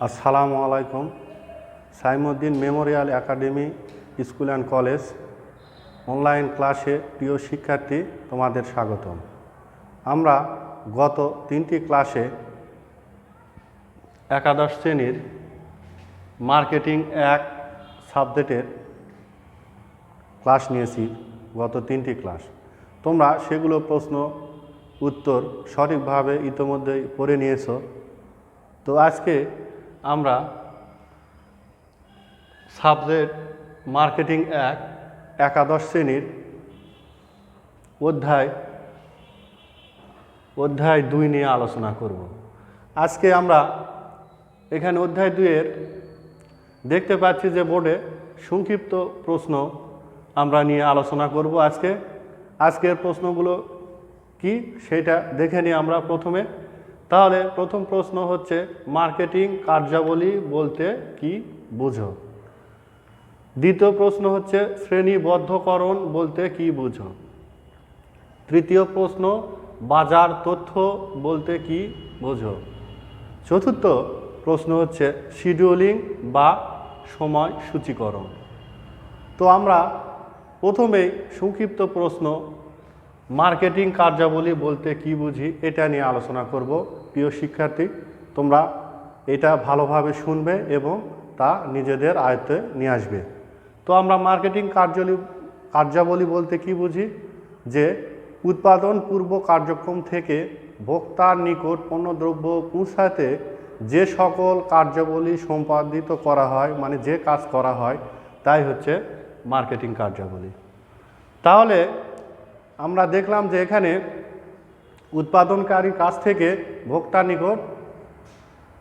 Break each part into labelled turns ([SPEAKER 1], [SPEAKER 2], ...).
[SPEAKER 1] আসসালামু আলাইকুম। Saimuddin memorial academy school and college online ক্লাসে প্রিয় শিক্ষার্থী, তোমাদের স্বাগতম। আমরা গত 3টি ক্লাসে একাদশ শ্রেণীর মার্কেটিং 1 সাবজেক্টের ক্লাস নিয়েছি। গত 3টি ক্লাস তোমরা সেগুলো প্রশ্ন উত্তর সঠিকভাবে ইতিমধ্যেই পড়ে নিয়েছো। তো আজকে আমরা সাবজেক্ট মার্কেটিং 1 একাদশ শ্রেণীর অধ্যায় 2 নিয়ে আলোচনা করব। আজকে আমরা এখানে অধ্যায় 2-এর দেখতে পাচ্ছি যে বোর্ডে সংক্ষিপ্ত প্রশ্ন আমরা নিয়ে আলোচনা করব। আজকের প্রশ্নগুলো কি সেটা দেখে নিই আমরা প্রথমে। তাহলে প্রথম প্রশ্ন হচ্ছে, মার্কেটিং কার্যাবলী বলতে কি বুঝো? দ্বিতীয় প্রশ্ন হচ্ছে, শ্রেণীবদ্ধকরণ বলতে কি বুঝো? তৃতীয় প্রশ্ন, বাজার তথ্য বলতে কি বুঝো? চতুর্থ প্রশ্ন হচ্ছে, শিডিউলিং বা সময় সূচীকরণ। তো আমরা প্রথমেই সংক্ষিপ্ত প্রশ্ন, মার্কেটিং কার্যাবলী বলতে কি বুঝি, এটা নিয়ে আলোচনা করব। প্রিয় শিক্ষার্থী, তোমরা এটা ভালোভাবে শুনবে এবং তা নিজেদের আয়ত্তে নিয়ে আসবে। তো আমরা মার্কেটিং কার্যাবলী বলতে কি বুঝি? যে উৎপাদন পূর্ব কার্যক্রম থেকে ভোক্তার নিকট পণ্যদ্রব্য পৌঁছাতে যে সকল কার্যাবলী সম্পাদিত করা হয়, মানে যে কাজ করা হয়, তাই হচ্ছে মার্কেটিং কার্যাবলী। তাহলে আমরা দেখলাম যে এখানে উৎপাদনকারীর কাছ থেকে ভোক্তার নিকট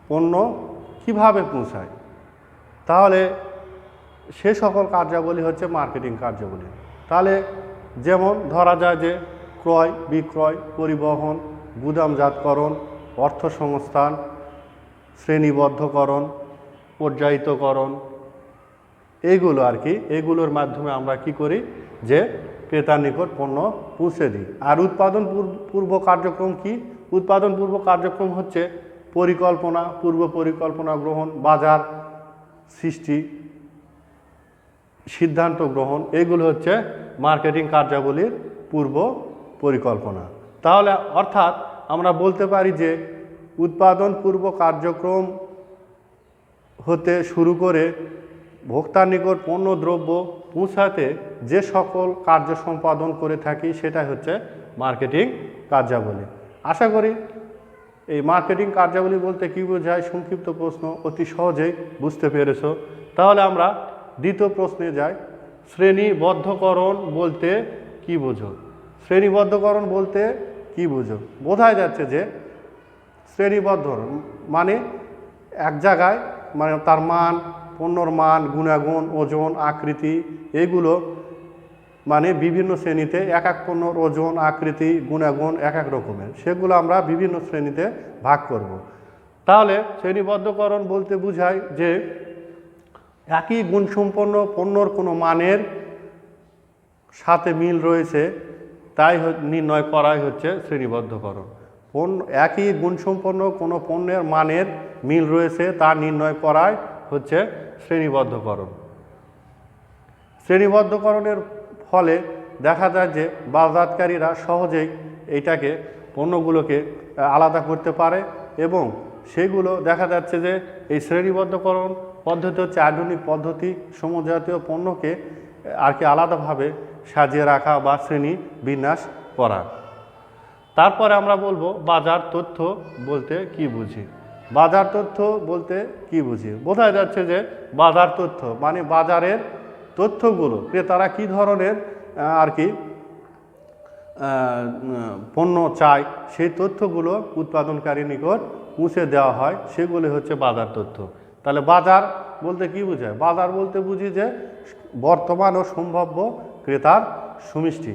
[SPEAKER 1] পণ্য কিভাবে পৌঁছায়, তাহলে সে সকল কার্যাবলী হচ্ছে মার্কেটিং কার্যাবলী। তাহলে যেমন ধরা যায় যে ক্রয় বিক্রয়, পরিবহন, গুদামজাতকরণ, অর্থসংস্থান, শ্রেণীবদ্ধকরণ, পর্যায়িতকরণ, এইগুলো আর কি। এগুলোর মাধ্যমে আমরা কি করি, যে ক্রেতার নিকট পণ্য পৌঁছে দিই। আর উৎপাদন পূর্ব কার্যক্রম কি? উৎপাদন পূর্ব কার্যক্রম হচ্ছে পরিকল্পনা, পূর্ব পরিকল্পনা গ্রহণ, বাজার সৃষ্টি, সিদ্ধান্ত গ্রহণ, এগুলো হচ্ছে মার্কেটিং কার্যাবলীর পূর্ব পরিকল্পনা। তাহলে অর্থাৎ আমরা বলতে পারি যে উৎপাদন পূর্ব কার্যক্রম হতে শুরু করে ভোক্তার নিকট পণ্য দ্রব্য পৌঁছাতে যে সকল কার্য সম্পাদন করে থাকি, সেটাই হচ্ছে মার্কেটিং কার্যাবলী। আশা করি এই মার্কেটিং কার্যাবলী বলতে কী বোঝায় সংক্ষিপ্ত প্রশ্ন অতি সহজেই বুঝতে পেরেছ। তাহলে আমরা দ্বিতীয় প্রশ্নে যাই, শ্রেণীবদ্ধকরণ বলতে কি বুঝো? শ্রেণীবদ্ধকরণ বলতে কি বুঝো? বোঝাই যাচ্ছে যে শ্রেণীবদ্ধ মানে এক জায়গায়, মানে তার মান, পণ্যর মান, গুণাগুণ, ওজন, আকৃতি, এগুলো মানে বিভিন্ন শ্রেণীতে এক এক পণ্যর ওজন, আকৃতি, গুণাগুণ এক এক রকমের, সেগুলো আমরা বিভিন্ন শ্রেণীতে ভাগ করব। তাহলে শ্রেণীবদ্ধকরণ বলতে বোঝায় যে একই গুণসম্পন্ন পণ্যর কোনো মানের সাথে মিল রয়েছে, তাই নির্ণয় করাই হচ্ছে শ্রেণীবদ্ধকরণ। একই গুণসম্পন্ন কোনো পণ্যের মানের মিল রয়েছে, তা নির্ণয় করাই হচ্ছে শ্রেণীবদ্ধকরণ। শ্রেণীবদ্ধকরণের ফলে দেখা যায় যে বাজারকারীরা সহজেই এইটাকে পণ্যগুলোকে আলাদা করতে পারে এবং সেগুলো দেখা যাচ্ছে যে এই শ্রেণীবদ্ধকরণ পদ্ধতি হচ্ছে আধুনিক পদ্ধতি, সমজাতীয় পণ্যকে আর কি আলাদাভাবে সাজিয়ে রাখা বা শ্রেণী বিন্যাস করা। তারপরে আমরা বলবো বাজার তথ্য বলতে কি বুঝি? বাজার তথ্য বলতে কি বুঝি? বোঝা যাচ্ছে যে বাজার তথ্য মানে বাজারের তথ্যগুলো, ক্রেতারা কি ধরনের আর কি পণ্য চায়, সেই তথ্যগুলো উৎপাদনকারী নিকট পৌঁছে দেওয়া হয়, সেগুলো হচ্ছে বাজার তথ্য। তাহলে বাজার বলতে কি বোঝায়? বাজার বলতে বুঝি যে বর্তমান ও সম্ভাব্য ক্রেতার সমষ্টি,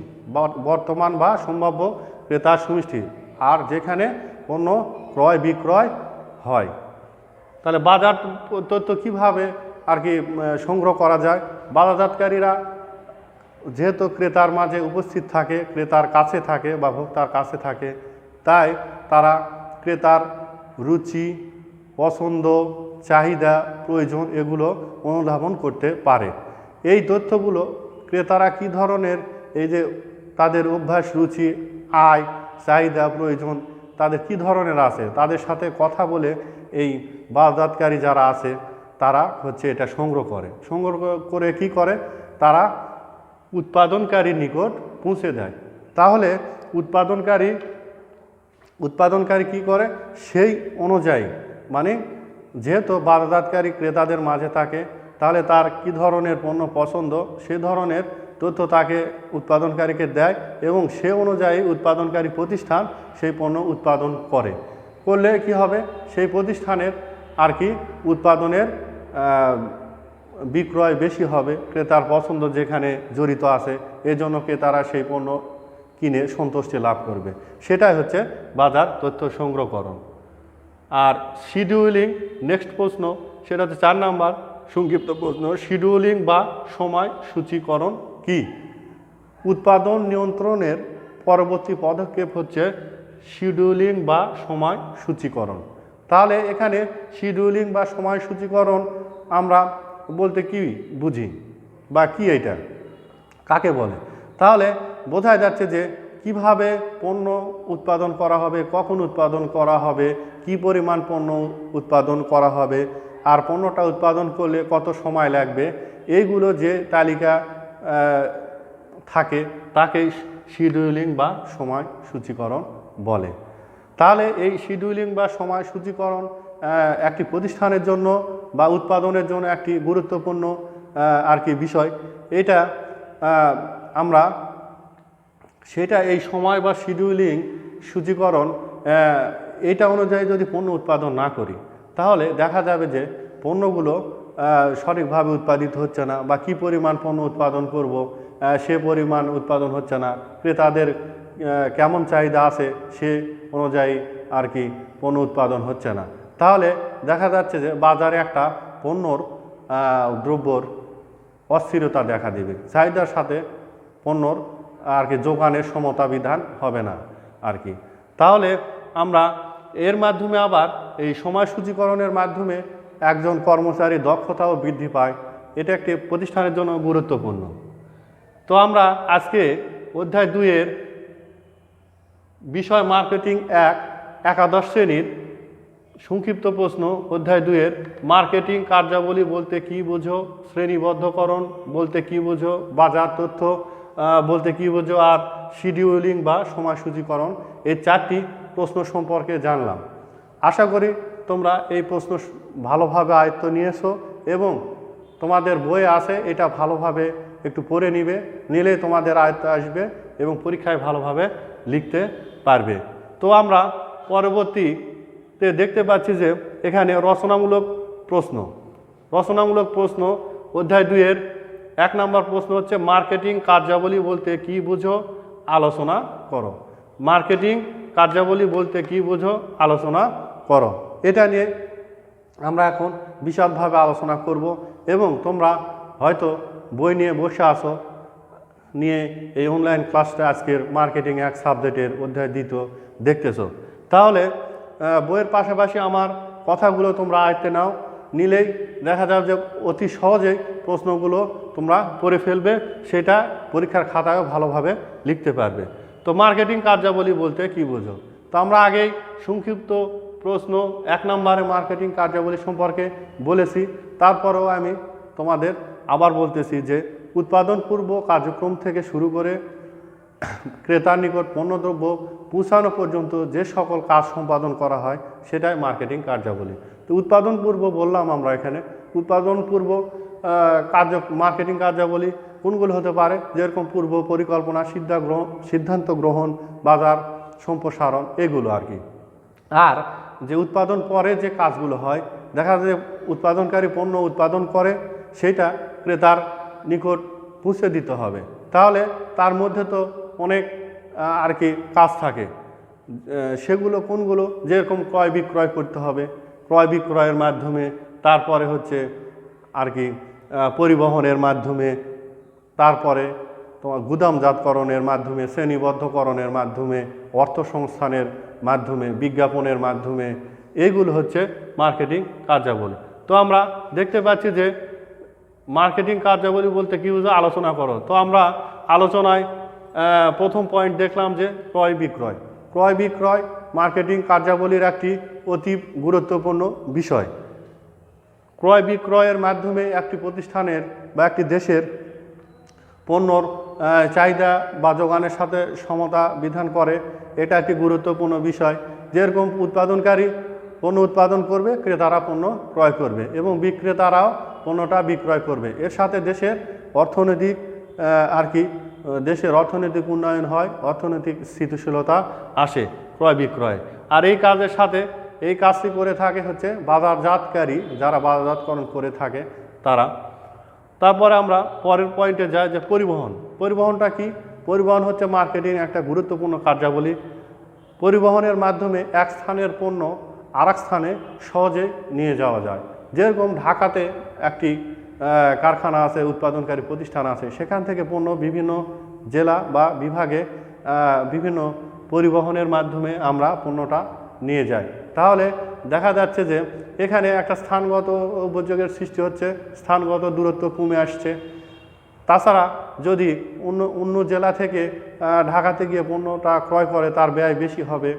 [SPEAKER 1] বর্তমান বা সম্ভাব্য ক্রেতার সমষ্টি, আর যেখানে পণ্য ক্রয় বিক্রয় হয়। তাহলে বাজার তথ্য কিভাবে আর কি সংগ্রহ করা যায়? বাজারজাতকারীরা যেহেতু ক্রেতার মাঝে উপস্থিত থাকে, ক্রেতার কাছে থাকে বা ভোক্তার কাছে থাকে, তাই তারা ক্রেতার রুচি, পছন্দ, চাহিদা, প্রয়োজন এগুলো অনুধাবন করতে পারে। এই তথ্যগুলো ক্রেতারা কী ধরনের, এই যে তাদের অভ্যাস, রুচি, আয়, চাহিদা, প্রয়োজন তাদের কী ধরনের আছে, তাদের সাথে কথা বলে এই বাজারজাতকারী যারা আছে তারা হচ্ছে এটা সংগ্রহ করে কি করে, তারা উৎপাদনকারীর নিকট পৌঁছে দেয়। তাহলে উৎপাদনকারী কি করে, সেই অনুযায়ী মানে যেহেতু বাজারজাতকারী ক্রেতাদের মাঝে থাকে, তাহলে তার কি ধরনের পণ্য পছন্দ সে ধরনের তথ্য তাকে উৎপাদনকারীকে দেয় এবং সে অনুযায়ী উৎপাদনকারী প্রতিষ্ঠান সেই পণ্য উৎপাদন করলে কি হবে, সেই প্রতিষ্ঠানের আর কি উৎপাদনের বিক্রয় বেশি হবে, ক্রেতার পছন্দ যেখানে জড়িত আছে, এজন্য ক্রেতারা সেই পণ্য কিনে সন্তুষ্টি লাভ করবে। সেটাই হচ্ছে বাজার তথ্য সংগ্রহকরণ। আর শিডিউলিং, নেক্সট প্রশ্ন, সেটা হচ্ছে 4 নাম্বার সংক্ষিপ্ত প্রশ্ন। শিডিউলিং বা সময় সূচীকরণ কি? উৎপাদন নিয়ন্ত্রণের পরবর্তী পদক্ষেপ হচ্ছে শিডিউলিং বা সময় সূচীকরণ। তাহলে এখানে শিডিউলিং বা সময় সূচীকরণ আমরা বলতে কি বুঝি বা কি এটা কাকে বলে? তাহলে বোঝা যাচ্ছে যে কিভাবে পণ্য উৎপাদন করা হবে, কখন উৎপাদন করা হবে, কি পরিমাণ পণ্য উৎপাদন করা হবে, আর পণ্যটা উৎপাদন করলে কত সময় লাগবে, এইগুলো যে তালিকা থাকে তাকেই শিডিউলিং বা সময় সূচীকরণ বলে। তাহলে এই শিডিউলিং বা সময় সূচীকরণ একটি প্রতিষ্ঠানের জন্য বা উৎপাদনের জন্য একটি গুরুত্বপূর্ণ আর কি বিষয়। এটা আমরা সেটা এই সময় বা শিডিউলিং সূচীকরণ এটা অনুযায়ী যদি পণ্য উৎপাদন না করি, তাহলে দেখা যাবে যে পণ্যগুলো সঠিকভাবে উৎপাদিত হচ্ছে না, বা কী পরিমাণ পণ্য উৎপাদন করব সে পরিমাণ উৎপাদন হচ্ছে না, ক্রেতাদের কেমন চাহিদা আছে সে অনুযায়ী আর কি পণ্য উৎপাদন হচ্ছে না। তাহলে দেখা যাচ্ছে যে বাজারে একটা পণ্যর দ্রব্যর অস্থিরতা দেখা দেবে, চাহিদার সাথে পণ্যর আর কি যোগানের সমতা বিধান হবে না আর কি। তাহলে আমরা এর মাধ্যমে আবার এই সময় সূচীকরণের মাধ্যমে একজন কর্মচারী দক্ষতাও বৃদ্ধি পায়, এটা একটি প্রতিষ্ঠানের জন্য গুরুত্বপূর্ণ। তো আমরা আজকে অধ্যায় 2-এর বিষয় মার্কেটিং 1 একাদশ শ্রেণীর সংক্ষিপ্ত প্রশ্ন, অধ্যায় 2-এর মার্কেটিং কার্যাবলী বলতে কি বোঝো, শ্রেণীবদ্ধকরণ বলতে কি বোঝো, বাজার তথ্য বলতে কি বোঝো, আর শিডিউলিং বা সময় সূচীকরণ, এই 4টি প্রশ্ন সম্পর্কে জানলাম। আশা করি তোমরা এই প্রশ্ন ভালোভাবে আয়ত্ত নিয়েছো এবং তোমাদের বই আছে, এটা ভালোভাবে একটু পড়ে নিলে তোমাদের আয়ত্ত আসবে এবং পরীক্ষায় ভালোভাবে লিখতে পারবে। তো আমরা পরবর্তীতে দেখতে পাচ্ছি যে এখানে রচনামূলক প্রশ্ন অধ্যায় 2-এর 1 নম্বর প্রশ্ন হচ্ছে মার্কেটিং কার্যাবলী বলতে কি বুঝো, আলোচনা করো। মার্কেটিং কার্যাবলী বলতে কি বুঝো, আলোচনা করো। এটা নিয়ে আমরা এখন বিশদভাবে আলোচনা করব এবং তোমরা হয়তো বই নিয়ে বসে আসো, নিয়ে এই অনলাইন ক্লাসটা আজকের মার্কেটিং 1 সাবজেক্টের অধ্যায় 2 দেখতেছো। তাহলে বইয়ের পাশাপাশি আমার কথাগুলো তোমরা আয়ত্তে নাও, নিলেই দেখা যাবে যে অতি সহজেই প্রশ্নগুলো তোমরা পড়ে ফেলবে, সেটা পরীক্ষার খাতায়ও ভালোভাবে লিখতে পারবে। তো মার্কেটিং কার্যাবলী বলতে কি বোঝো? তো আমরা আগেই সংক্ষিপ্ত প্রশ্ন 1 নম্বরে মার্কেটিং কার্যাবলী সম্পর্কে বলেছি, তারপরেও আমি তোমাদের আবার বলতেছি যে উৎপাদন পূর্ব কার্যক্রম থেকে শুরু করে ক্রেতার নিকট পণ্যদ্রব্য পৌঁছানো পর্যন্ত যে সকল কাজ সম্পাদন করা হয় সেটাই মার্কেটিং কার্যাবলী। তো উৎপাদন পূর্ব বললাম আমরা এখানে, উৎপাদন পূর্ব মার্কেটিং কার্যাবলী কোনগুলো হতে পারে, যেরকম পূর্ব পরিকল্পনা, সিদ্ধান্ত গ্রহণ, বাজার সম্প্রসারণ, এগুলো আর কি। আর যে উৎপাদন পরে যে কাজগুলো হয়, দেখা যায় উৎপাদনকারী পণ্য উৎপাদন করে সেটা ক্রেতার নিকট পৌঁছে দিতে হবে, তাহলে তার মধ্যে তো অনেক আর কি কাজ থাকে, সেগুলো কোনগুলো, যেরকম ক্রয় বিক্রয় করতে হবে, ক্রয় বিক্রয়ের মাধ্যমে, তারপরে হচ্ছে আর কি পরিবহনের মাধ্যমে, তারপরে তোমার গুদামজাতকরণের মাধ্যমে, শ্রেণীবদ্ধকরণের মাধ্যমে, অর্থসংস্থানের মাধ্যমে, বিজ্ঞাপনের মাধ্যমে, এইগুলো হচ্ছে মার্কেটিং কার্যাবলী। তো আমরা দেখতে পাচ্ছি যে মার্কেটিং কার্যাবলী বলতে কী বুঝো, আলোচনা করো। তো আমরা আলোচনায় প্রথম পয়েন্ট দেখলাম যে ক্রয় বিক্রয়। ক্রয় বিক্রয় মার্কেটিং কার্যাবলীর একটি অতি গুরুত্বপূর্ণ বিষয়। ক্রয় বিক্রয়ের মাধ্যমে একটি প্রতিষ্ঠানের বা একটি দেশের পণ্যর চাহিদা বা যোগানের সাথে সমতা বিধান করে। এটা একটি গুরুত্বপূর্ণ বিষয়। যেরকম উৎপাদনকারী পণ্য উৎপাদন করবে, ক্রেতারা পণ্য ক্রয় করবে এবং বিক্রেতারাও পণ্যটা বিক্রয় করবে। এর সাথে দেশের অর্থনৈতিক দেশের অর্থনৈতিক উন্নয়ন হয়, অর্থনৈতিক স্থিতিশীলতা আসে ক্রয় বিক্রয়। আর এই কাজের সাথে এই কাজটি করে থাকে হচ্ছে বাজারজাতকারী, যারা বাজারজাতকরণ করে থাকে তারা। তারপরে আমরা পরের পয়েন্টে যাই যে পরিবহন। পরিবহনটা কি? পরিবহন হচ্ছে মার্কেটিং একটা গুরুত্বপূর্ণ কার্যাবলী। পরিবহনের মাধ্যমে এক স্থানের পণ্য আর এক স্থানে সহজে নিয়ে যাওয়া যায়। যেরকম ঢাকাতে একটি কারখানা আছে, উৎপাদনকারী প্রতিষ্ঠান আছে, সেখান থেকে পণ্য বিভিন্ন জেলা বা বিভাগে বিভিন্ন পরিবহনের মাধ্যমে আমরা পণ্যটা নিয়ে যাই। তাহলে দেখা যাচ্ছে যে এখানে একটা স্থানগত উপযোগের সৃষ্টি হচ্ছে, স্থানগত দূরত্ব কমে আসছে। তাছাড়া যদি অন্য জেলা থেকে ঢাকাতে গিয়ে পণ্যটা ক্রয় করে, তার ব্যয় বেশি হবে,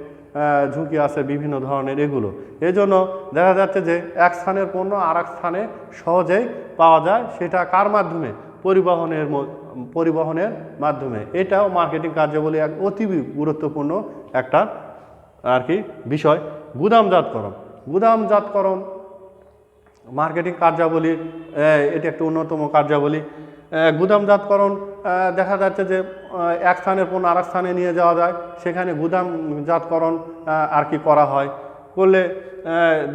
[SPEAKER 1] ঝুঁকি আছে বিভিন্ন ধরনের এগুলো। এজন্য দেখা যাচ্ছে যে এক স্থানের পণ্য আর এক স্থানে সহজেই পাওয়া যায়। সেটা কার মাধ্যমে? পরিবহনের মাধ্যমে। এটাও মার্কেটিং কার্যাবলী এক অতি গুরুত্বপূর্ণ একটা বিষয়। গুদামজাতকরণ। গুদামজাতকরণ মার্কেটিং কার্যাবলীর এটি একটি অন্যতম কার্যাবলী। গুদামজাতকরণ দেখা যাচ্ছে যে এক স্থানের পণ্য আর এক স্থানে নিয়ে যাওয়া যায়, সেখানে গুদামজাতকরণ করা হয়। করলে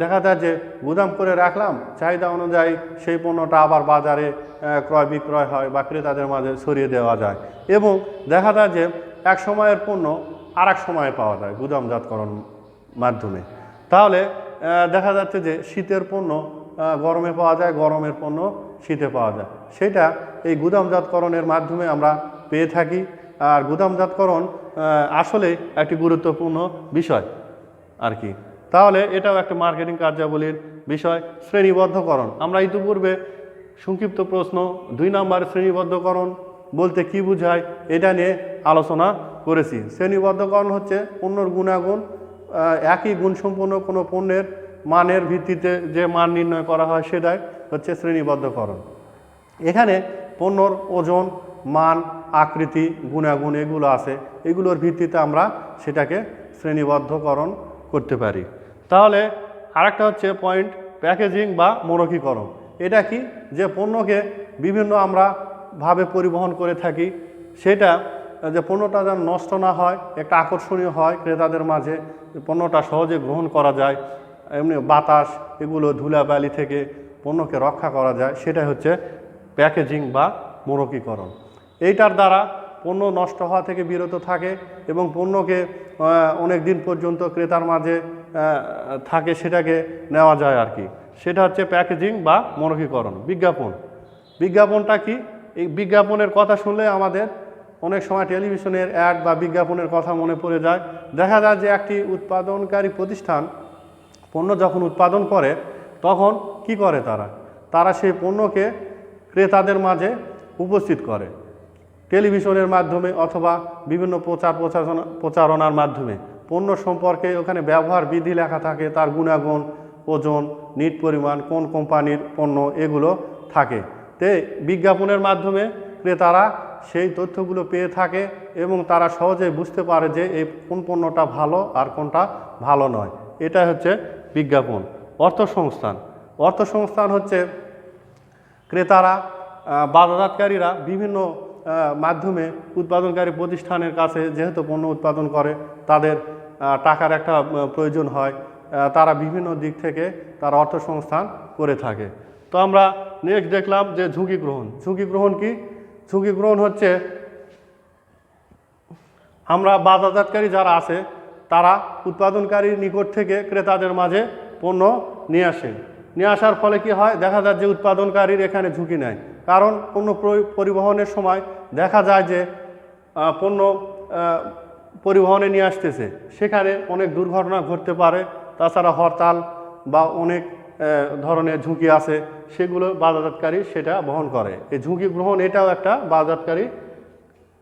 [SPEAKER 1] দেখা যায় যে গুদাম করে রাখলাম, চাহিদা অনুযায়ী সেই পণ্যটা আবার বাজারে ক্রয় বিক্রয় হয় বা ক্রেতাদের মাঝে ছড়িয়ে দেওয়া যায়। এবং দেখা যায় যে এক সময়ের পণ্য আর এক সময়ে পাওয়া যায় গুদামজাতকরণ মাধ্যমে। তাহলে দেখা যাচ্ছে যে শীতের পণ্য গরমে পাওয়া যায়, গরমের পণ্য শীতে পাওয়া যায়। সেটা এই গুদামজাতকরণের মাধ্যমে আমরা পেয়ে থাকি। আর গুদামজাতকরণ আসলে একটি গুরুত্বপূর্ণ বিষয় তাহলে এটাও একটা মার্কেটিং কার্যাবলীর বিষয়। শ্রেণীবদ্ধকরণ। আমরা ইতিপূর্বে সংক্ষিপ্ত প্রশ্ন 2 নম্বর শ্রেণীবদ্ধকরণ বলতে কি বোঝায় এটা নিয়ে আলোচনা করেছি। শ্রেণীবদ্ধকরণ হচ্ছে পণ্যর গুণাগুণ, একই গুণসম্পন্ন কোনো পণ্যের মানের ভিত্তিতে যে মান নির্ণয় করা হয় সেটাই হচ্ছে শ্রেণীবদ্ধকরণ। এখানে পণ্যর ওজন, মান, আকৃতি, গুণাগুণ এগুলো আছে, এগুলোর ভিত্তিতে আমরা সেটাকে শ্রেণীবদ্ধকরণ করতে পারি। তাহলে আরেকটা হচ্ছে পয়েন্ট প্যাকেজিং বা মোড়কীকরণ। এটা কি? যে পণ্যকে বিভিন্ন আমরা ভাবে পরিবহন করে থাকি, সেটা যে পণ্যটা যেন নষ্ট না হয়, একটা আকর্ষণীয় হয় ক্রেতাদের মাঝে, পণ্যটা সহজে গ্রহণ করা যায়, এমনি বাতাস এগুলো ধুলাবালি থেকে পণ্যকে রক্ষা করা যায়, সেটা হচ্ছে প্যাকেজিং বা মোড়কীকরণ। এইটার দ্বারা পণ্য নষ্ট হওয়া থেকে বিরত থাকে এবং পণ্যকে অনেক দিন পর্যন্ত ক্রেতার মাঝে থাকে, সেটাকে নেওয়া যায় সেটা হচ্ছে প্যাকেজিং বা মোড়কীকরণ। বিজ্ঞাপন। বিজ্ঞাপনটা কি? এই বিজ্ঞাপনের কথা শুনলে আমাদের অনেক সময় টেলিভিশনের অ্যাড বা বিজ্ঞাপনের কথা মনে পড়ে যায়। দেখা যায় যে একটি উৎপাদনকারী প্রতিষ্ঠান পণ্য যখন উৎপাদন করে তখন কি করে তারা সেই পণ্যকে ক্রেতাদের মাঝে উপস্থিত করে টেলিভিশনের মাধ্যমে অথবা বিভিন্ন প্রচারণার মাধ্যমে। পণ্য সম্পর্কে ওখানে ব্যবহার বিধি লেখা থাকে, তার গুণাগুণ, ওজন, নিট পরিমাণ, কোন কোম্পানির পণ্য এগুলো থাকে। বিজ্ঞাপনের মাধ্যমে ক্রেতারা সেই তথ্যগুলো পেয়ে থাকে এবং তারা সহজে বুঝতে পারে যে এই কোন পণ্যটা ভালো আর কোনটা ভালো নয়। এটা হচ্ছে বিজ্ঞাপন। অর্থসংস্থান। অর্থসংস্থান হচ্ছে ক্রেতারা, বাজারজাতকারীরা বিভিন্ন মাধ্যমে উৎপাদনকারী প্রতিষ্ঠানের কাছে যেহেতু পণ্য উৎপাদন করে, তাদের টাকার একটা প্রয়োজন হয়, তারা বিভিন্ন দিক থেকে তার অর্থসংস্থান করে থাকে। তো আমরা নেক্সট দেখলাম যে ঝুঁকি গ্রহণ। ঝুঁকি গ্রহণ কি? ঝুঁকি গ্রহণ হচ্ছে আমরা বাজারজাতকারী যারা আছে তারা উৎপাদনকারীর নিকট থেকে ক্রেতাদের মাঝে পণ্য নিয়ে আসে। নিয়ে আসার ফলে কি হয়? দেখা যায় যে উৎপাদনকারীর এখানে ঝুঁকি নেয়, কারণ পণ্য পরিবহনের সময় দেখা যায় যে পণ্য পরিবহনে নিয়ে আসতেছে, সেখানে অনেক দুর্ঘটনা ঘটতে পারে। তাছাড়া হরতাল বা অনেক ধরনের ঝুঁকি আছে, সেগুলো বাজারজাতকারী সেটা বহন করে। এই ঝুঁকি গ্রহণ এটাও একটা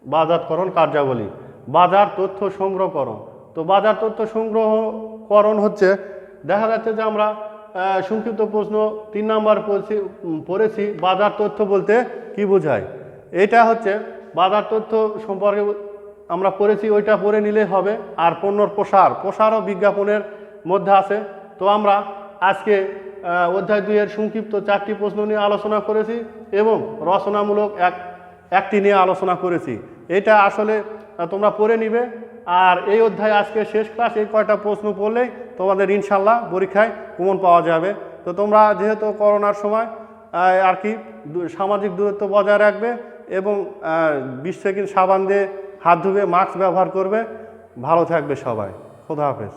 [SPEAKER 1] বাজারকরণ কার্যাবলী। বাজার তথ্য সংগ্রহকরণ, তো বাজার তথ্য সংগ্রহকরণ হচ্ছে, দেখা যাচ্ছে যে আমরা সংক্ষিপ্ত প্রশ্ন 3 নাম্বার পড়েছি বাজার তথ্য বলতে কি বোঝায়। এটা হচ্ছে বাজার তথ্য সম্পর্কে আমরা পড়েছি, ওইটা পড়ে নিলে হবে। আর পণ্যর প্রসারও বিজ্ঞাপনের মধ্যে আছে। তো আমরা আজকে অধ্যায় 2 এর সংক্ষিপ্ত 4টি প্রশ্ন নিয়ে আলোচনা করেছি এবং রচনামূলক একটি নিয়ে আলোচনা করেছি। এটা আসলে তোমরা পড়ে নিবে। আর এই অধ্যায় আজকে শেষ ক্লাস, এই কয়টা প্রশ্ন পড়লেই তোমাদের ইনশাল্লাহ পরীক্ষায় কমন পাওয়া যাবে। তো তোমরা যেহেতু করোনার সময় আর কি সামাজিক দূরত্ব বজায় রাখবে এবং 20 সেকেন্ড সাবান দিয়ে হাত ধুবে, মাস্ক ব্যবহার করবে। ভালো থাকবে সবাই। খোদা হাফেজ।